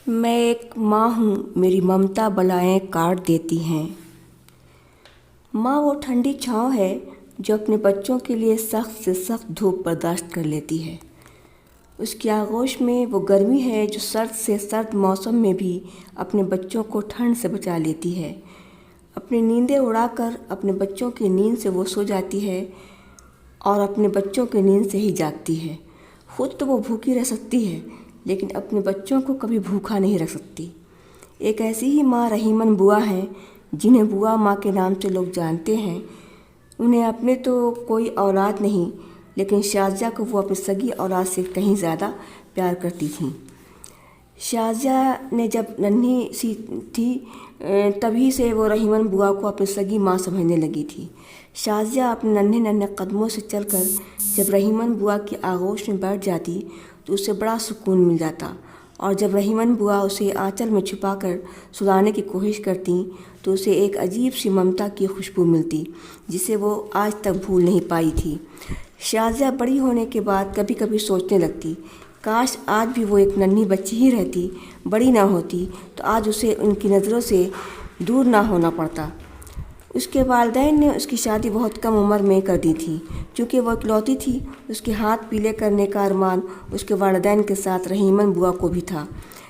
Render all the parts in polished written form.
میں ایک ماں ہوں، میری ممتا بلائیں کاٹ دیتی ہیں۔ ماں وہ ٹھنڈی چھاؤں ہے جو اپنے بچوں کے لیے سخت سے سخت دھوپ برداشت کر لیتی ہے۔ اس کی آغوش میں وہ گرمی ہے جو سرد سے سرد موسم میں بھی اپنے بچوں کو ٹھنڈ سے بچا لیتی ہے۔ اپنی نیندیں اڑا کر اپنے بچوں کی نیند سے وہ سو جاتی ہے اور اپنے بچوں کی نیند سے ہی جاگتی ہے۔ خود تو وہ بھوکی رہ سکتی ہے لیکن اپنے بچوں کو کبھی بھوکا نہیں رکھ سکتی۔ ایک ایسی ہی ماں رحیمن بوا ہیں جنہیں بوا ماں کے نام سے لوگ جانتے ہیں۔ انہیں اپنے تو کوئی اولاد نہیں لیکن شازیہ کو وہ اپنی سگی اولاد سے کہیں زیادہ پیار کرتی تھیں۔ شازیہ نے جب ننھی سی تھی تبھی سے وہ رحیمن بوا کو اپنی سگی ماں سمجھنے لگی تھی۔ شازیہ اپنے ننھے قدموں سے چل کر جب رحیمن بوا کی آغوش میں بیٹھ جاتی تو اسے بڑا سکون مل جاتا، اور جب رحیمن بوا اسے آنچل میں چھپا کر سلانے کی کوشش کرتیں تو اسے ایک عجیب سی ممتا کی خوشبو ملتی جسے وہ آج تک بھول نہیں پائی تھی۔ شازیہ بڑی ہونے کے بعد کبھی کبھی سوچنے لگتی، کاش آج بھی وہ ایک ننھی بچی ہی رہتی، بڑی نہ ہوتی تو آج اسے ان کی نظروں سے دور نہ ہونا پڑتا۔ اس کے والدین نے اس کی شادی بہت کم عمر میں کر دی تھی۔ چونکہ وہ اکلوتی تھی، اس کے ہاتھ پیلے کرنے کا ارمان اس کے والدین کے ساتھ رحیمن بوا کو بھی تھا۔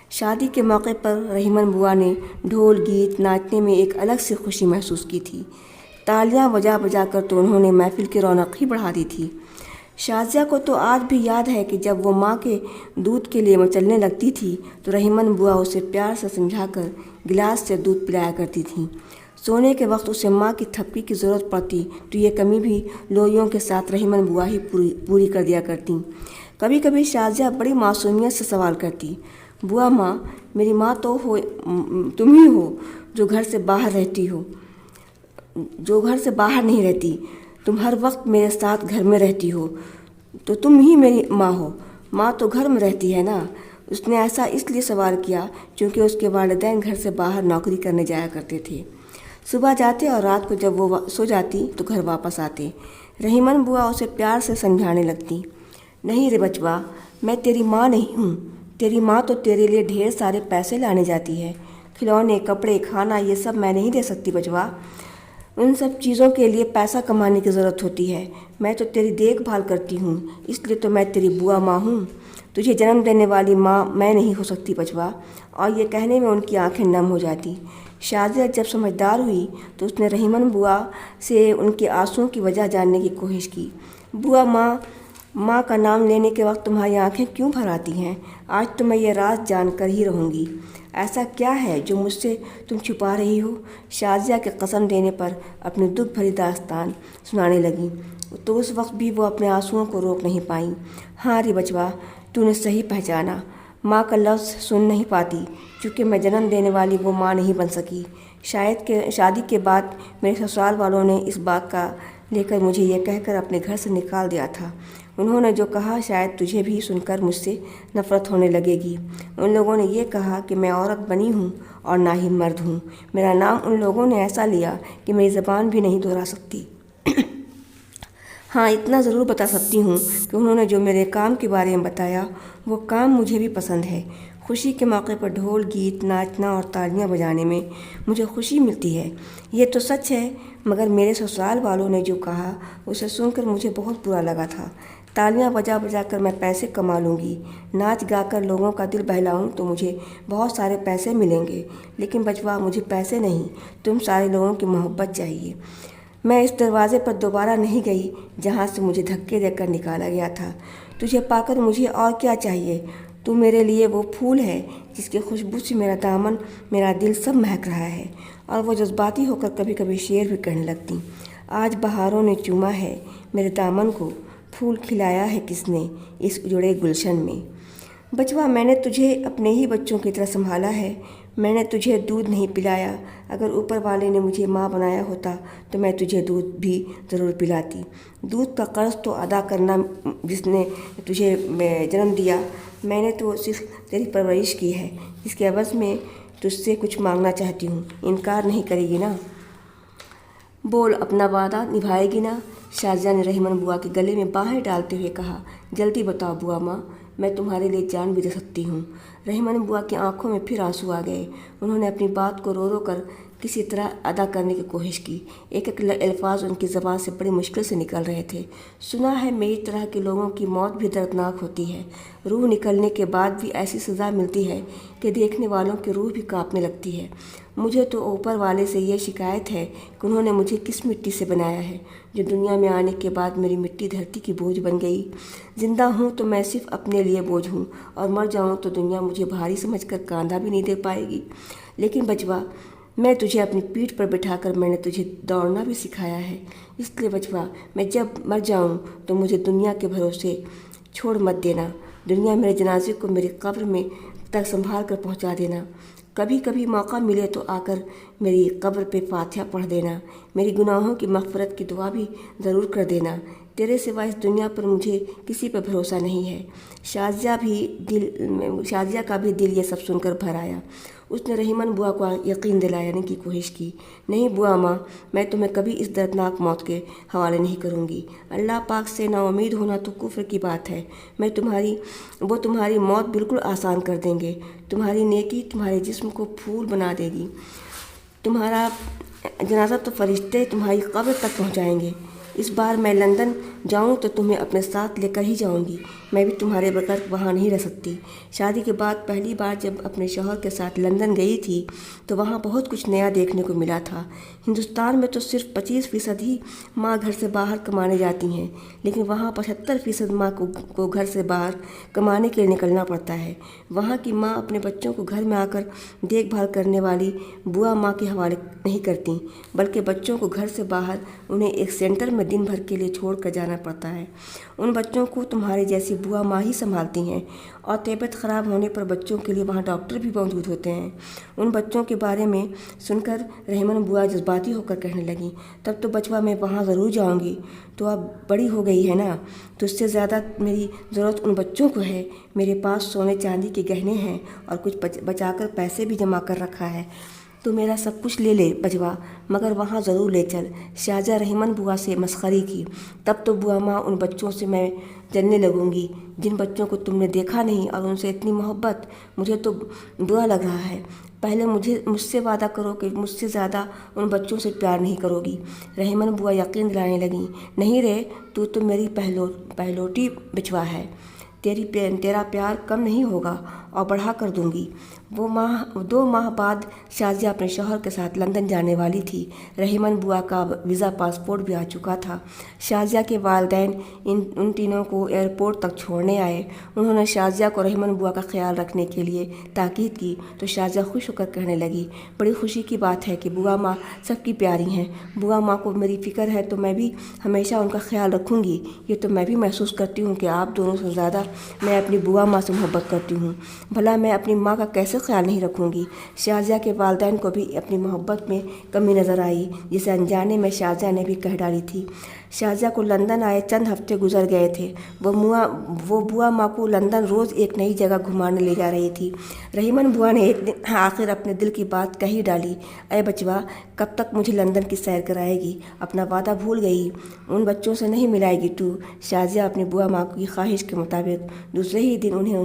شادی کے موقع پر رحیمن بوا نے ڈھول گیت ناچنے میں ایک الگ سی خوشی محسوس کی تھی۔ تالیاں بجا بجا کر تو انہوں نے محفل کی رونق ہی بڑھا دی تھی۔ شازیہ کو تو آج بھی یاد ہے کہ جب وہ ماں کے دودھ کے لیے مچلنے لگتی تھی تو رحیمن بوا اسے پیار سے سمجھا کر گلاس سے دودھ پلایا کرتی تھیں۔ سونے کے وقت اسے ماں کی تھپکی کی ضرورت پڑتی تو یہ کمی بھی لوریوں کے ساتھ رحیمن بوا ہی پوری کر دیا کرتیں۔ کبھی کبھی شازیہ بڑی معصومیت سے سوال کرتی، بوا ماں، میری ماں تو تم ہی ہو جو گھر سے باہر نہیں رہتی، تم ہر وقت میرے ساتھ گھر میں رہتی ہو، تو تم ہی میری ماں ہو، ماں تو گھر میں رہتی ہے نا۔ اس نے ایسا اس لیے سوال کیا کیونکہ اس کے والدین گھر سے باہر نوکری کرنے جایا کرتے تھے۔ صبح جاتے اور رات کو جب وہ سو جاتی تو گھر واپس آتے۔ رحیمن بوا اسے پیار سے سمجھانے لگتی، نہیں رے بچوا، میں تیری ماں نہیں ہوں، تیری ماں تو تیرے لیے ڈھیر سارے پیسے لانے جاتی ہے، کھلونے، کپڑے، کھانا، یہ سب میں نہیں دے سکتی بچوا، ان سب چیزوں کے لیے پیسہ کمانے کی ضرورت ہوتی ہے، میں تو تیری دیکھ بھال کرتی ہوں، اس لیے تو میں تیری بوا ماں ہوں، تجھے جنم دینے والی ماں میں نہیں ہو سکتی بچوا۔ اور یہ کہنے میں ان کی آنکھیں نم ہو جاتی۔ شازیہ جب سمجھدار ہوئی تو اس نے رحیمن بوا سے ان کے آنسوؤں کی وجہ جاننے کی کوشش کی۔ بوا ماں کا نام لینے کے وقت تمہاری آنکھیں کیوں بھر آتی ہیں؟ آج تو میں یہ راز جان کر ہی رہوں گی، ایسا کیا ہے جو مجھ سے تم چھپا رہی ہو؟ شازیہ کے قسم دینے پر اپنی دکھ بھری داستان سنانے لگیں تو اس وقت بھی وہ اپنے آنسوؤں کو روک نہیں پائیں۔ ہاں رے بچوا، تو نے صحیح پہچانا، ماں کا لفظ سن نہیں پاتی کیونکہ میں جنم دینے والی وہ ماں نہیں بن سکی۔ شادی کے بعد میرے سسرال والوں نے اس بات کا لے کر مجھے یہ کہہ کر اپنے گھر سے نکال دیا تھا۔ انہوں نے جو کہا شاید تجھے بھی سن کر مجھ سے نفرت ہونے لگے گی۔ ان لوگوں نے یہ کہا کہ میں عورت بنی ہوں اور نہ ہی مرد ہوں۔ میرا نام ان لوگوں نے ایسا لیا کہ میری زبان بھی نہیں دہرا سکتی۔ ہاں اتنا ضرور بتا سکتی ہوں کہ انہوں نے جو میرے کام کے بارے میں بتایا وہ کام مجھے بھی پسند ہے۔ خوشی کے موقع پر ڈھول گیت ناچنا اور تالیاں بجانے میں مجھے خوشی ملتی ہے، یہ تو سچ ہے، مگر میرے سسرال والوں نے جو کہا اسے سن کر مجھے بہت برا لگا تھا۔ تالیاں بجا بجا کر میں پیسے کما لوں گی، ناچ گا کر لوگوں کا دل بہلاؤں تو مجھے بہت سارے پیسے ملیں گے، لیکن بچوا مجھے پیسے نہیں، تم سارے لوگوں کی محبت چاہیے۔ میں اس دروازے پر دوبارہ نہیں گئی جہاں سے مجھے دھکے دے کر نکالا گیا تھا۔ تجھے پا کر مجھے اور کیا چاہیے؟ تو میرے لیے وہ پھول ہے جس کی خوشبو سے میرا دامن، میرا دل سب مہک رہا ہے۔ اور وہ جذباتی ہو کر کبھی کبھی شعر بھی کہنے لگتی، آج بہاروں نے چوما ہے میرے دامن کو، پھول کھلایا ہے کس نے اس اجڑے گلشن میں۔ بچوا میں نے تجھے اپنے ہی بچوں کی طرح سنبھالا ہے، میں نے تجھے دودھ نہیں پلایا، اگر اوپر والے نے مجھے ماں بنایا ہوتا تو میں تجھے دودھ بھی ضرور پلاتی۔ دودھ کا قرض تو ادا کرنا جس نے تجھے جنم دیا، میں نے تو صرف تیری پرورش کی ہے، اس کے عوض میں تجھ سے کچھ مانگنا چاہتی ہوں، انکار نہیں کرے گی نا؟ بول اپنا وعدہ نبھائے گی نا؟ شازیہ نے رحیمن بوا کے گلے میں باہیں ڈالتے ہوئے کہا، جلدی بتاؤ بوا ماں، میں تمہارے لیے جان بھی دے سکتی ہوں۔ رحیمن بوا کی آنکھوں میں پھر آنسو آ گئے۔ انہوں نے اپنی بات کو رو رو کر کسی طرح ادا کرنے کی کوشش کی۔ ایک ایک الفاظ ان کی زبان سے بڑی مشکل سے نکل رہے تھے۔ سنا ہے میری طرح کے لوگوں کی موت بھی دردناک ہوتی ہے۔ روح نکلنے کے بعد بھی ایسی سزا ملتی ہے کہ دیکھنے والوں کی روح بھی کانپنے لگتی ہے۔ مجھے تو اوپر والے سے یہ شکایت ہے کہ انہوں نے مجھے کس مٹی سے بنایا ہے جو دنیا میں آنے کے بعد میری مٹی دھرتی کی بوجھ بن گئی۔ زندہ ہوں تو میں صرف اپنے لیے بوجھ ہوں، اور مر جاؤں تو دنیا مجھے بھاری سمجھ کر کاندھا بھی نہیں دے پائے گی۔ لیکن بچوا، میں تجھے اپنی پیٹھ پر بٹھا کر میں نے تجھے دوڑنا بھی سکھایا ہے۔ اس لیے بچوا، میں جب مر جاؤں تو مجھے دنیا کے بھروسے چھوڑ مت دینا۔ دنیا میرے جنازے کو میری قبر میں تک سنبھال کر پہنچا دینا۔ کبھی کبھی موقع ملے تو آ کر میری قبر پہ فاتحہ پڑھ دینا۔ میری گناہوں کی مغفرت کی دعا بھی ضرور کر دینا۔ تیرے سوا اس دنیا پر مجھے کسی پر بھروسہ نہیں ہے۔ شازیہ کا بھی دل یہ سب سن کر بھر آیا۔ اس نے رحیمن بوا کو یقین دلانے کی کوشش کی۔ نہیں بوا ماں، میں تمہیں کبھی اس دردناک موت کے حوالے نہیں کروں گی۔ اللہ پاک سے نا امید ہونا تو کفر کی بات ہے۔ وہ تمہاری موت بالکل آسان کر دیں گے۔ تمہاری نیکی تمہارے جسم کو پھول بنا دے گی۔ تمہارا جنازہ تو فرشتے تمہاری قبر تک پہنچائیں گے۔ اس بار میں لندن جاؤں تو تمہیں اپنے ساتھ لے کر ہی جاؤں گی۔ میں بھی تمہارے بغیر وہاں نہیں رہ سکتی۔ شادی کے بعد پہلی بار جب اپنے شوہر کے ساتھ لندن گئی تھی تو وہاں بہت کچھ نیا دیکھنے کو ملا تھا۔ ہندوستان میں تو صرف 25% ہی ماں گھر سے باہر کمانے جاتی ہیں، لیکن وہاں 75% ماں کو گھر سے باہر کمانے کے لیے نکلنا پڑتا ہے۔ وہاں کی ماں اپنے بچوں کو گھر میں آ کر دیکھ بھال کرنے والی بوا ماں کے حوالے نہیں کرتی، بلکہ بچوں کو گھر سے باہر انہیں ایک سینٹر میں دن بھر کے لیے چھوڑ کر جانا پڑتا ہے۔ ان بچوں کو تمہاری جیسی بوا ماں ہی سنبھالتی ہیں، اور طبیعت خراب ہونے پر بچوں کے لیے وہاں ڈاکٹر بھی موجود ہوتے ہیں۔ ان بچوں کے بارے میں سن کر رحیمن بوا جذباتی ہو کر کہنے لگیں، تب تو بچوا میں وہاں ضرور جاؤں گی۔ تو اب بڑی ہو گئی ہے نا، تو اس سے زیادہ میری ضرورت ان بچوں کو ہے۔ میرے پاس سونے چاندی کے گہنے ہیں اور کچھ بچا کر پیسے بھی جمع کر رکھا ہے۔ تو میرا سب کچھ لے لے بچوا، مگر وہاں ضرور لے چل۔ شازیہ رحیمن بوا سے مسخری کی۔ تب تو بوا ماں ان بچوں سے میں جلنے لگوں گی جن بچوں کو تم نے دیکھا نہیں، اور ان سے اتنی محبت، مجھے تو برا لگ رہا ہے۔ پہلے مجھ سے وعدہ کرو کہ مجھ سے زیادہ ان بچوں سے پیار نہیں کرو گی۔ رحیمن بوا یقین دلانے لگیں، نہیں رے، تو میری پہلوٹی بچوا ہے، تیرا پیار کم نہیں ہوگا اور بڑھا کر دوں گی۔ 2 ماہ بعد شازیہ اپنے شوہر کے ساتھ لندن جانے والی تھی۔ رحیمن بوا کا ویزا پاسپورٹ بھی آ چکا تھا۔ شازیہ کے والدین ان تینوں کو ایئرپورٹ تک چھوڑنے آئے۔ انہوں نے شازیہ کو رحیمن بوا کا خیال رکھنے کے لیے تاکید کی تو شازیہ خوش ہو کر کہنے لگی، بڑی خوشی کی بات ہے کہ بوا ماں سب کی پیاری ہیں۔ بوا ماں کو میری فکر ہے تو میں بھی ہمیشہ ان کا خیال رکھوں گی۔ یہ تو میں بھی محسوس کرتی ہوں کہ آپ دونوں سے زیادہ میں اپنی بوا ماں سے محبت کرتی ہوں۔ بھلا میں اپنی ماں کا کیسے خیال نہیں رکھوں گی؟ شازیہ کے والدین کو بھی اپنی محبت میں کمی نظر آئی، جسے انجانے میں شازیہ نے بھی کہہ ڈالی تھی۔ شازیہ کو لندن آئے چند ہفتے گزر گئے تھے۔ وہ بوا ماں کو لندن روز ایک نئی جگہ گھمانے لے جا رہی تھی۔ رحیمن بوا نے ایک دن آخر اپنے دل کی بات کہی ڈالی، اے بچوا، کب تک مجھے لندن کی سیر کرائے گی؟ اپنا وعدہ بھول گئی؟ ان بچوں سے نہیں ملائے گی تو؟ شازیہ اپنی بوا ماں کی خواہش کے مطابق دوسرے ہی دن انہیں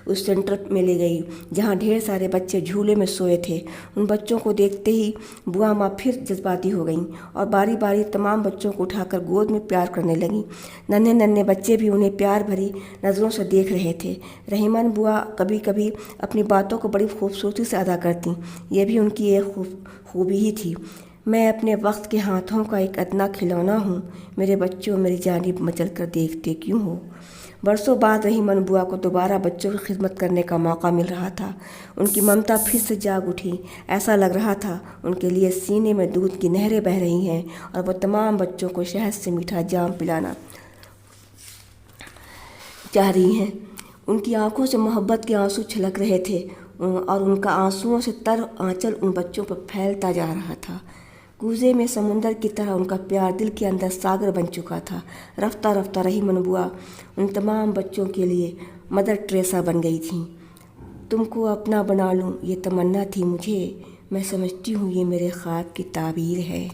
اس سینٹر میں لے گئی جہاں ڈھیر سارے بچے جھولے میں سوئے تھے۔ ان بچوں کو دیکھتے ہی بوا ماں پھر جذباتی ہو گئیں اور باری باری تمام بچوں کو اٹھا کر گود میں پیار کرنے لگیں۔ ننھے ننھے بچے بھی انہیں پیار بھری نظروں سے دیکھ رہے تھے۔ رحیمن بوا کبھی کبھی اپنی باتوں کو بڑی خوبصورتی سے ادا کرتیں، یہ بھی ان کی ایک خوبی ہی تھی۔ میں اپنے وقت کے ہاتھوں کا ایک ادنا کھلونا ہوں، میرے بچوں میری جانب مچل کر دیکھتے کیوں ہو؟ برسوں بعد رحیمن بوا کو دوبارہ بچوں کی خدمت کرنے کا موقع مل رہا تھا۔ ان کی ممتا پھر سے جاگ اٹھی۔ ایسا لگ رہا تھا ان کے لیے سینے میں دودھ کی نہریں بہہ رہی ہیں اور وہ تمام بچوں کو شہد سے میٹھا جام پلانا چاہ رہی ہیں۔ ان کی آنکھوں سے محبت کے آنسو چھلک رہے تھے اور ان کا آنسوؤں سے تر آنچل ان بچوں پر پھیلتا جا رہا تھا۔ کوزے میں سمندر کی طرح ان کا پیار دل کے اندر ساگر بن چکا تھا۔ رفتہ رفتہ رحیمن بوا ان تمام بچوں کے لیے مدر ٹریسا بن گئی تھیں۔ تم کو اپنا بنا لوں یہ تمنا تھی مجھے، میں سمجھتی ہوں یہ میرے خواب کی تعبیر ہے۔